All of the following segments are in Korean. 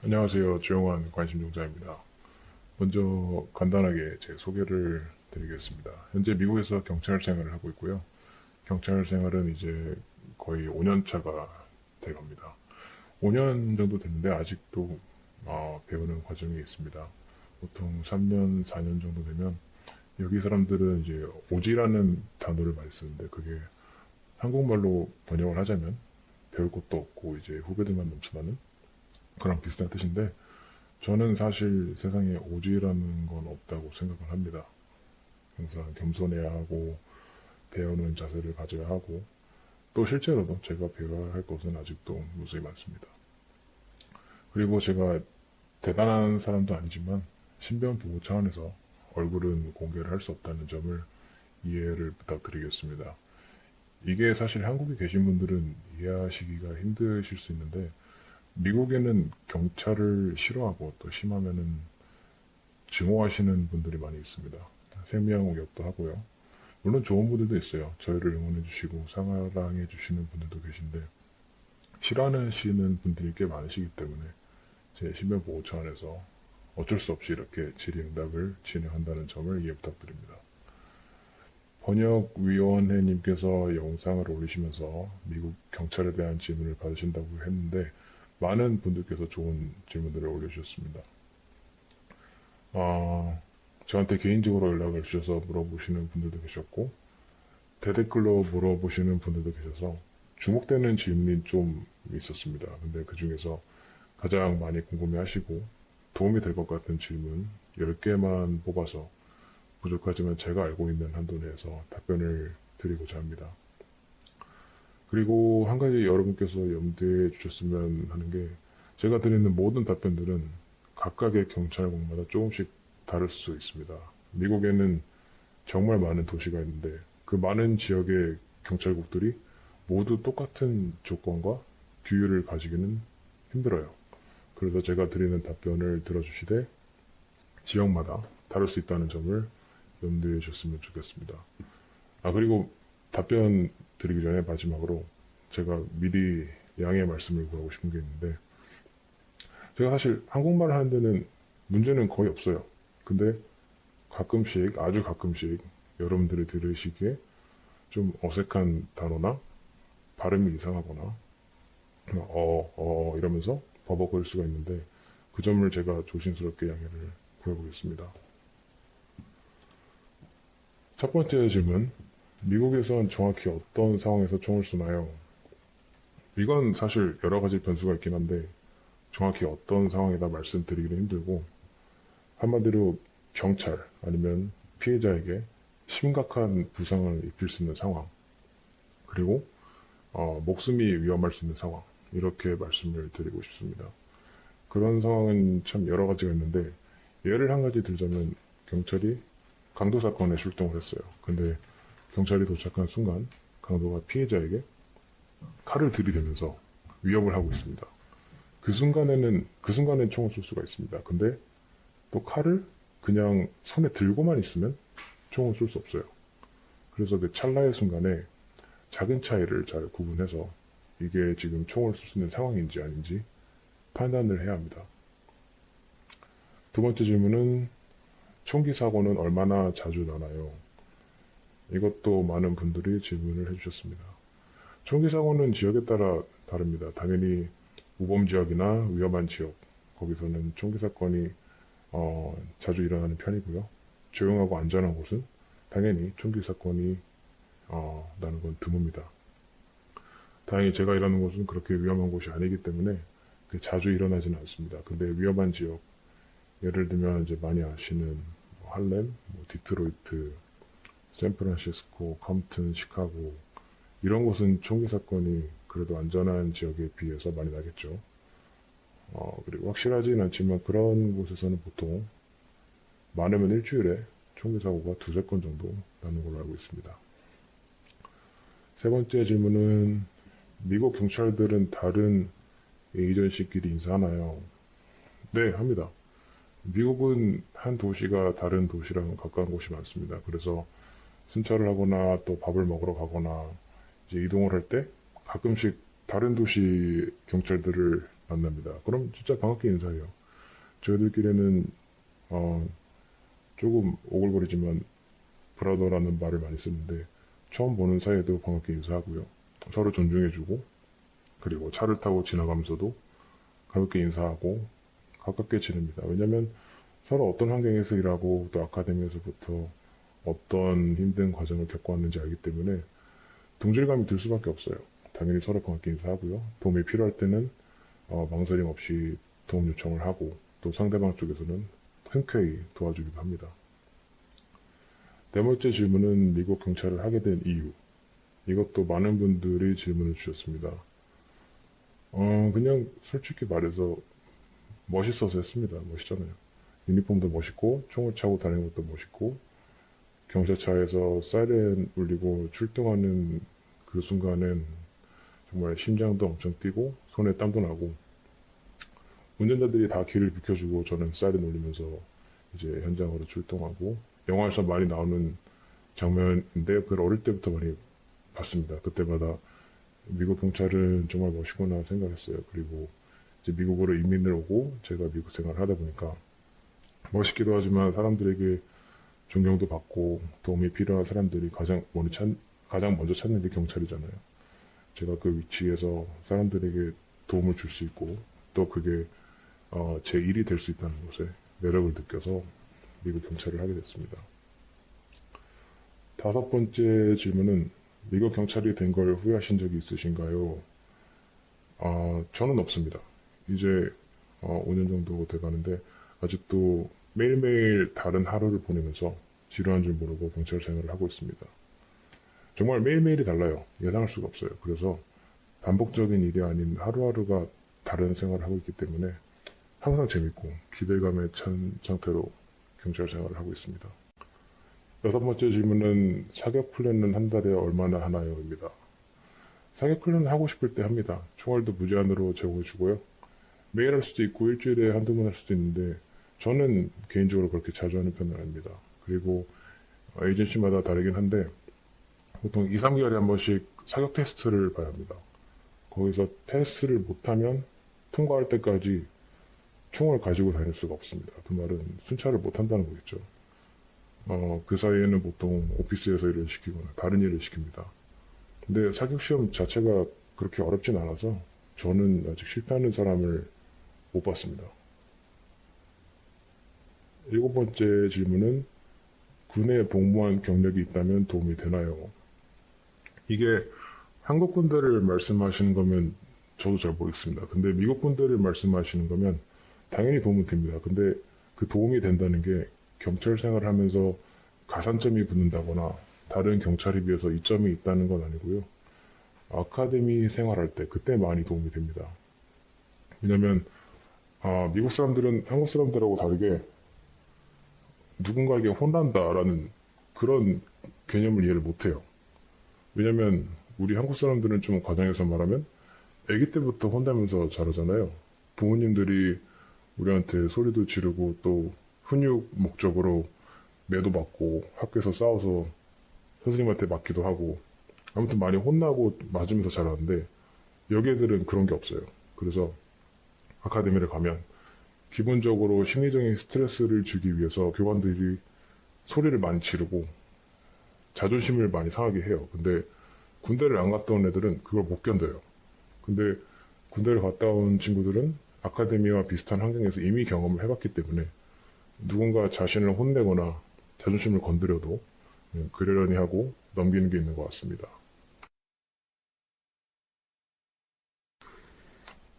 안녕하세요. 조용한 관심종자입니다. 먼저 간단하게 제 소개를 드리겠습니다. 현재 미국에서 경찰 생활을 하고 있고요. 경찰 생활은 이제 거의 5년 차가 돼갑니다. 5년 정도 됐는데 아직도 배우는 과정이 있습니다. 보통 3년, 4년 정도 되면 여기 사람들은 이제 오지라는 단어를 많이 쓰는데 그게 한국말로 번역을 하자면 배울 것도 없고 이제 후배들만 넘쳐나는 그런 비슷한 뜻인데 저는 사실 세상에 오지라는 건 없다고 생각을 합니다. 항상 겸손해야 하고 배우는 자세를 가져야 하고 또 실제로도 제가 배워야 할 것은 아직도 무수히 많습니다. 그리고 제가 대단한 사람도 아니지만 신변 보호 차원에서 얼굴은 공개를 할 수 없다는 점을 이해를 부탁드리겠습니다. 이게 사실 한국에 계신 분들은 이해하시기가 힘드실 수 있는데 미국에는 경찰을 싫어하고 또 심하면은 증오하시는 분들이 많이 있습니다. 생명의욕도 하고요. 물론 좋은 분들도 있어요. 저희를 응원해주시고 사랑해주시는 분들도 계신데 싫어하시는 분들이 꽤 많으시기 때문에 제 신변보호 차원에서 어쩔 수 없이 이렇게 질의응답을 진행한다는 점을 이해 부탁드립니다. 번역위원회님께서 영상을 올리시면서 미국 경찰에 대한 질문을 받으신다고 했는데 많은 분들께서 좋은 질문들을 올려주셨습니다. 저한테 개인적으로 연락을 주셔서 물어보시는 분들도 계셨고 대댓글로 물어보시는 분들도 계셔서 주목되는 질문이 좀 있었습니다. 근데 그 중에서 가장 많이 궁금해하시고 도움이 될 것 같은 질문 10개만 뽑아서 부족하지만 제가 알고 있는 한도 내에서 답변을 드리고자 합니다. 그리고 한 가지 여러분께서 염두에 주셨으면 하는 게 제가 드리는 모든 답변들은 각각의 경찰국마다 조금씩 다를 수 있습니다. 미국에는 정말 많은 도시가 있는데 그 많은 지역의 경찰국들이 모두 똑같은 조건과 규율을 가지기는 힘들어요. 그래서 제가 드리는 답변을 들어주시되 지역마다 다를 수 있다는 점을 염두에 주셨으면 좋겠습니다. 그리고 답변 드리기 전에 마지막으로 제가 미리 양해 말씀을 구하고 싶은 게 있는데 제가 사실 한국말 하는 데는 문제는 거의 없어요. 근데 가끔씩 아주 가끔씩 여러분들이 들으시기에 좀 어색한 단어나 발음이 이상하거나 이러면서 버벅거릴 수가 있는데 그 점을 제가 조심스럽게 양해를 구해보겠습니다. 첫 번째 질문. 미국에선 정확히 어떤 상황에서 총을 쏘나요? 이건 사실 여러 가지 변수가 있긴 한데 정확히 어떤 상황이다 말씀드리기는 힘들고 한마디로 경찰 아니면 피해자에게 심각한 부상을 입힐 수 있는 상황 그리고 목숨이 위험할 수 있는 상황 이렇게 말씀을 드리고 싶습니다. 그런 상황은 참 여러 가지가 있는데 예를 한 가지 들자면 경찰이 강도 사건에 출동을 했어요. 근데 경찰이 도착한 순간 강도가 피해자에게 칼을 들이대면서 위협을 하고 있습니다. 그 순간엔 총을 쏠 수가 있습니다. 근데 또 칼을 그냥 손에 들고만 있으면 총을 쏠 수 없어요. 그래서 그 찰나의 순간에 작은 차이를 잘 구분해서 이게 지금 총을 쏠 수 있는 상황인지 아닌지 판단을 해야 합니다. 두 번째 질문은 총기 사고는 얼마나 자주 나나요? 이것도 많은 분들이 질문을 해주셨습니다. 총기 사고는 지역에 따라 다릅니다. 당연히 우범 지역이나 위험한 지역 거기서는 총기 사건이 자주 일어나는 편이고요. 조용하고 안전한 곳은 당연히 총기 사건이 나는 건 드뭅니다. 다행히 제가 일하는 곳은 그렇게 위험한 곳이 아니기 때문에 자주 일어나지는 않습니다. 근데 위험한 지역 예를 들면 이제 많이 아시는 할렘, 디트로이트, 샌프란시스코, 컴튼, 시카고 이런 곳은 총기 사건이 그래도 안전한 지역에 비해서 많이 나겠죠. 그리고 확실하진 않지만 그런 곳에서는 보통 많으면 일주일에 총기 사고가 2-3건 정도 나는 걸로 알고 있습니다. 세 번째 질문은 미국 경찰들은 다른 에이전시끼리 인사하나요? 네, 합니다. 미국은 한 도시가 다른 도시랑 가까운 곳이 많습니다. 그래서 순찰을 하거나 또 밥을 먹으러 가거나 이제 이동을 할 때 가끔씩 다른 도시 경찰들을 만납니다. 그럼 진짜 반갑게 인사해요. 저희들끼리는 조금 오글거리지만 브라더라는 말을 많이 쓰는데 처음 보는 사이에도 반갑게 인사하고요. 서로 존중해주고 그리고 차를 타고 지나가면서도 가볍게 인사하고 가깝게 지냅니다. 왜냐면 서로 어떤 환경에서 일하고 또 아카데미에서부터 어떤 힘든 과정을 겪어왔는지 알기 때문에 동질감이 들 수밖에 없어요. 당연히 서로 반갑게 인사하고요. 도움이 필요할 때는 망설임 없이 도움 요청을 하고 또 상대방 쪽에서는 흔쾌히 도와주기도 합니다. 네 번째 질문은 미국 경찰을 하게 된 이유. 이것도 많은 분들이 질문을 주셨습니다. 그냥 솔직히 말해서 멋있어서 했습니다. 멋있잖아요. 유니폼도 멋있고 총을 차고 다니는 것도 멋있고 경찰차에서 사이렌 울리고 출동하는 그 순간엔 정말 심장도 엄청 뛰고 손에 땀도 나고 운전자들이 다 길을 비켜주고 저는 사이렌 울리면서 이제 현장으로 출동하고 영화에서 많이 나오는 장면인데 그걸 어릴 때부터 많이 봤습니다. 그때마다 미국 경찰은 정말 멋있구나 생각했어요. 그리고 이제 미국으로 이민을 오고 제가 미국 생활을 하다 보니까 멋있기도 하지만 사람들에게 존경도 받고 도움이 필요한 사람들이 가장 먼저 찾는 게 경찰이잖아요. 제가 그 위치에서 사람들에게 도움을 줄 수 있고 또 그게 제 일이 될 수 있다는 것에 매력을 느껴서 미국 경찰을 하게 됐습니다. 다섯 번째 질문은 미국 경찰이 된 걸 후회하신 적이 있으신가요? 저는 없습니다. 이제 5년 정도 돼가는데 아직도 매일매일 다른 하루를 보내면서 지루한 줄 모르고 경찰 생활을 하고 있습니다. 정말 매일매일이 달라요. 예상할 수가 없어요. 그래서 반복적인 일이 아닌 하루하루가 다른 생활을 하고 있기 때문에 항상 재밌고 기대감에 찬 상태로 경찰 생활을 하고 있습니다. 여섯 번째 질문은 사격 훈련은 한 달에 얼마나 하나요? 입니다. 사격 훈련은 하고 싶을 때 합니다. 총알도 무제한으로 제공해 주고요. 매일 할 수도 있고 일주일에 한두 번 할 수도 있는데 저는 개인적으로 그렇게 자주 하는 편은 아닙니다. 그리고 에이전시마다 다르긴 한데 보통 2, 3개월에 한 번씩 사격 테스트를 봐야 합니다. 거기서 테스트를 못하면 통과할 때까지 총을 가지고 다닐 수가 없습니다. 그 말은 순찰을 못한다는 거겠죠. 그 사이에는 보통 오피스에서 일을 시키거나 다른 일을 시킵니다. 근데 사격 시험 자체가 그렇게 어렵진 않아서 저는 아직 실패하는 사람을 못 봤습니다. 일곱 번째 질문은 군에 복무한 경력이 있다면 도움이 되나요? 이게 한국 군대를 말씀하시는 거면 저도 잘 모르겠습니다. 근데 미국 군대를 말씀하시는 거면 당연히 도움이 됩니다. 근데 그 도움이 된다는 게 경찰 생활을 하면서 가산점이 붙는다거나 다른 경찰에 비해서 이점이 있다는 건 아니고요. 아카데미 생활할 때 그때 많이 도움이 됩니다. 왜냐면 미국 사람들은 한국 사람들하고 다르게 누군가에게 혼난다라는 그런 개념을 이해를 못해요. 왜냐면 우리 한국 사람들은 좀 과장해서 말하면 아기 때부터 혼나면서 자라잖아요. 부모님들이 우리한테 소리도 지르고 또 훈육 목적으로 매도 받고 학교에서 싸워서 선생님한테 맞기도 하고 아무튼 많이 혼나고 맞으면서 자라는데 여기 애들은 그런 게 없어요. 그래서 아카데미를 가면 기본적으로 심리적인 스트레스를 주기 위해서 교관들이 소리를 많이 지르고 자존심을 많이 상하게 해요. 근데 군대를 안 갔다 온 애들은 그걸 못 견뎌요. 근데 군대를 갔다 온 친구들은 아카데미와 비슷한 환경에서 이미 경험을 해봤기 때문에 누군가 자신을 혼내거나 자존심을 건드려도 그냥 그러려니 하고 넘기는 게 있는 것 같습니다.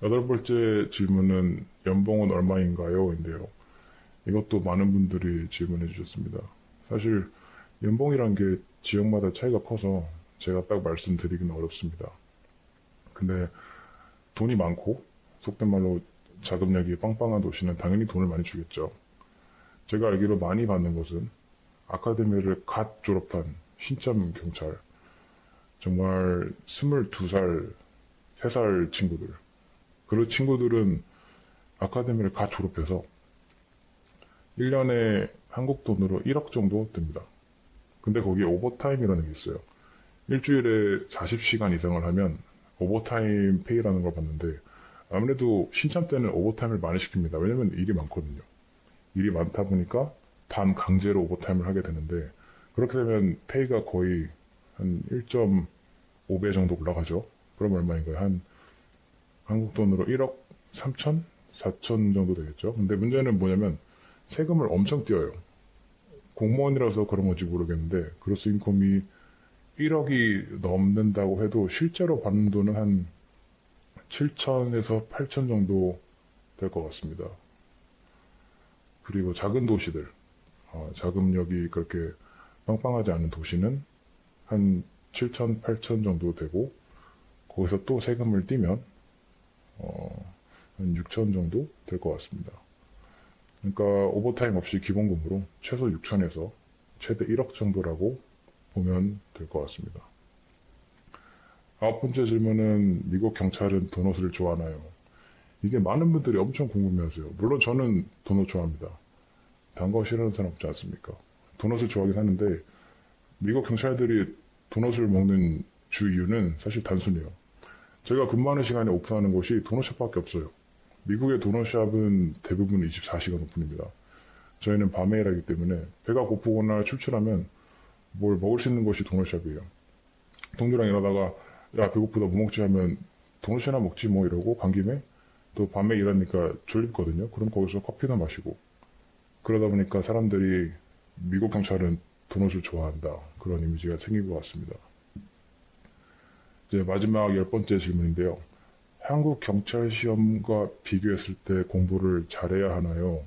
여덟 번째 질문은 연봉은 얼마인가요? 인데요. 이것도 많은 분들이 질문해 주셨습니다. 사실 연봉이란 게 지역마다 차이가 커서 제가 딱 말씀드리기는 어렵습니다. 근데 돈이 많고 속된 말로 자금력이 빵빵한 도시는 당연히 돈을 많이 주겠죠. 제가 알기로 많이 받는 것은 아카데미를 갓 졸업한 신점 경찰, 정말 22살, 3살 친구들. 그런 친구들은 아카데미를 갓 졸업해서 1년에 한국 돈으로 1억 정도 됩니다. 근데 거기에 오버타임이라는 게 있어요. 일주일에 40시간 이상을 하면 오버타임 페이라는 걸 받는데 아무래도 신참 때는 오버타임을 많이 시킵니다. 왜냐면 일이 많거든요. 일이 많다 보니까 밤 강제로 오버타임을 하게 되는데 그렇게 되면 페이가 거의 한 1.5배 정도 올라가죠. 그럼 얼마인 거예요? 한 한국 돈으로 1억 3천? 4천 정도 되겠죠. 근데 문제는 뭐냐면 세금을 엄청 띄어요. 공무원이라서 그런 건지 모르겠는데 그로스 인컴이 1억이 넘는다고 해도 실제로 받는 돈은 한 7천에서 8천 정도 될 것 같습니다. 그리고 작은 도시들, 자금력이 그렇게 빵빵하지 않은 도시는 한 7천, 8천 정도 되고 거기서 또 세금을 떼면 한 6천 정도 될 것 같습니다. 그러니까 오버타임 없이 기본금으로 최소 6천에서 최대 1억 정도라고 보면 될 것 같습니다. 아홉 번째 질문은 미국 경찰은 도넛을 좋아하나요? 이게 많은 분들이 엄청 궁금해하세요. 물론 저는 도넛 좋아합니다. 단 거 싫어하는 사람 없지 않습니까? 도넛을 좋아하긴 하는데 미국 경찰들이 도넛을 먹는 주 이유는 사실 단순해요. 저희가 근무하는 시간에 오픈하는 곳이 도넛샵밖에 없어요. 미국의 도넛샵은 대부분 24시간 오픈입니다. 저희는 밤에 일하기 때문에 배가 고프거나 출출하면 뭘 먹을 수 있는 곳이 도넛샵이에요. 동료랑 일하다가 야 배고프다 뭐 먹지 하면 도넛이나 먹지 뭐 이러고 간 김에 또 밤에 일하니까 졸립거든요. 그럼 거기서 커피나 마시고 그러다 보니까 사람들이 미국 경찰은 도넛을 좋아한다. 그런 이미지가 생긴 것 같습니다. 이제 마지막 10번째 질문인데요. 한국 경찰 시험과 비교했을 때 공부를 잘해야 하나요?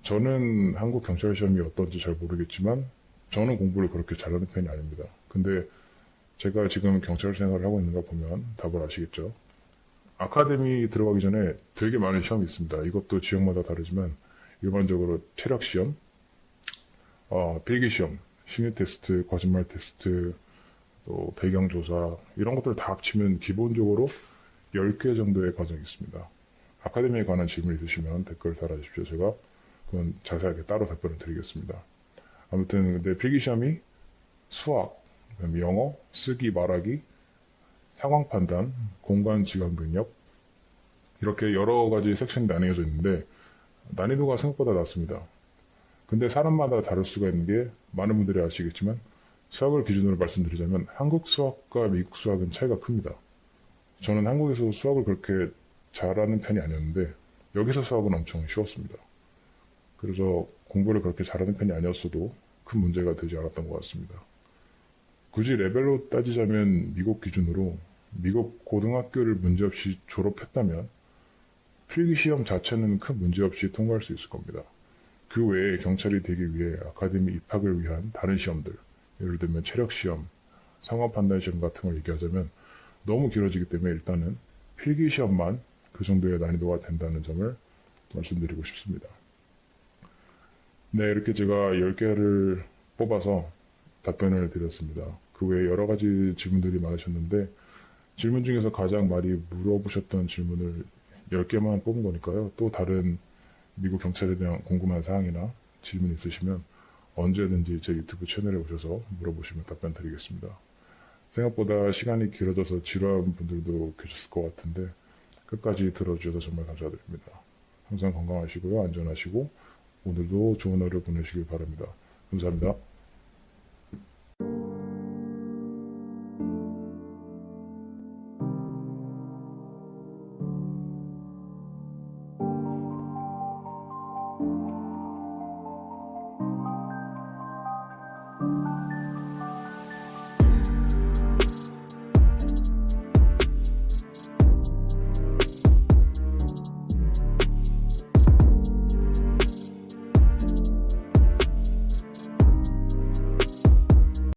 저는 한국 경찰 시험이 어떤지 잘 모르겠지만 저는 공부를 그렇게 잘하는 편이 아닙니다. 근데 제가 지금 경찰 생활을 하고 있는 거 보면 답을 아시겠죠? 아카데미 들어가기 전에 되게 많은 시험이 있습니다. 이것도 지역마다 다르지만 일반적으로 체력 시험, 필기 시험, 심리 테스트, 거짓말 테스트, 또 배경조사 이런 것들 다 합치면 기본적으로 10개 정도의 과정이 있습니다. 아카데미에 관한 질문 있으시면 댓글 달아주십시오. 제가 그건 자세하게 따로 답변을 드리겠습니다. 아무튼 근데 필기시험이 수학, 그다음에 영어, 쓰기, 말하기, 상황 판단, 공간 지각 능력 이렇게 여러 가지 섹션이 나뉘어져 있는데 난이도가 생각보다 낮습니다. 근데 사람마다 다를 수가 있는 게 많은 분들이 아시겠지만 수학을 기준으로 말씀드리자면 한국 수학과 미국 수학은 차이가 큽니다. 저는 한국에서 수학을 그렇게 잘하는 편이 아니었는데 여기서 수학은 엄청 쉬웠습니다. 그래서 공부를 그렇게 잘하는 편이 아니었어도 큰 문제가 되지 않았던 것 같습니다. 굳이 레벨로 따지자면 미국 기준으로 미국 고등학교를 문제없이 졸업했다면 필기시험 자체는 큰 문제없이 통과할 수 있을 겁니다. 그 외에 경찰이 되기 위해 아카데미 입학을 위한 다른 시험들, 예를 들면 체력시험, 상황판단시험 같은 걸 얘기하자면 너무 길어지기 때문에 일단은 필기시험만 그 정도의 난이도가 된다는 점을 말씀드리고 싶습니다. 네, 이렇게 제가 10개를 뽑아서 답변을 드렸습니다. 그 외에 여러 가지 질문들이 많으셨는데 질문 중에서 가장 많이 물어보셨던 질문을 10개만 뽑은 거니까요. 또 다른 미국 경찰에 대한 궁금한 사항이나 질문 있으시면 언제든지 제 유튜브 채널에 오셔서 물어보시면 답변 드리겠습니다. 생각보다 시간이 길어져서 지루한 분들도 계셨을 것 같은데 끝까지 들어주셔서 정말 감사드립니다. 항상 건강하시고요. 안전하시고 오늘도 좋은 하루 보내시길 바랍니다. 감사합니다.